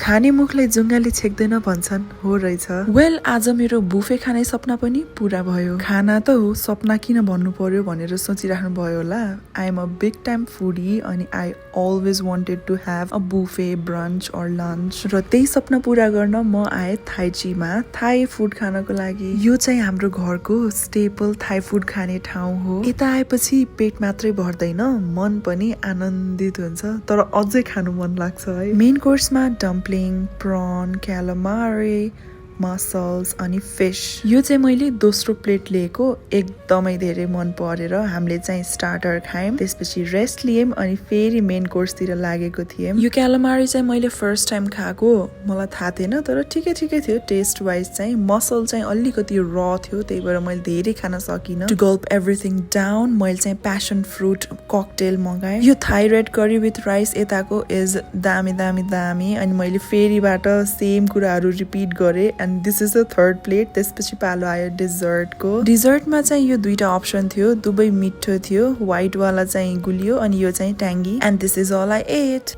खाने मुखलाई जुङ्गाले छेक्दैन भन्छन्, हो रहेछ। वेल आज मेरो बुफे खाने सपना पनि पूरा भयो। खाना त हो, सपना किन भन्नु पर्यो भनेर सोचिराख्नु भयो होला। I am a big time foodie अनि I always wanted to have a buffet brunch or lunch, र त्यही सपना पूरा गर्न म आए थाइचीमा थाई फुड खानको लागि। यो चाहिँ हाम्रो घरको स्टेपल थाई फुड खाने ठाउँ हो। यता आएपछि पेट मात्रै भर्दैन, मन पनि आनन्दित हुन्छ, तर अझै खानु मन लाग्छ है। मेन कोर्समा डम्पलिङ, प्रन, क्यालामारी, मसल्स अनि फिश। यो चाहिँ मैले दोस्रो प्लेट लिएको, एकदमै धेरै मन परेर हामीले चाहिँ स्टार्टर खायौँ, त्यसपछि रेस्ट लियौँ अनि फेरि मेन कोर्सतिर लागेको थियौँ। यो क्यालामारी चाहिँ मैले फर्स्ट टाइम खाएको, मलाई थाहा थिएन, तर ठिकै थियो टेस्ट वाइज चाहिँ। मसल चाहिँ अलिकति र थियो, त्यही भएर मैले धेरै खान सकिनँ। टु गल्प एभ्रिथिङ डाउन मैले चाहिँ प्यासन फ्रुट ककटेल मगाएँ। यो Thai red curry with rice यताको इज दामी अनि मैले फेरिबाट सेम कुराहरू रिपिट गरेँ। And this is the third plate. त्यसपछि पालो आयो डिजर्टको। डिजर्टमा चाहिँ यो दुईटा अप्सन थियो, दुवै मिठो थियो। व्हाइट वाला चाहिँ गुलियो अनि यो चाहिँ tangy. And this is all I at.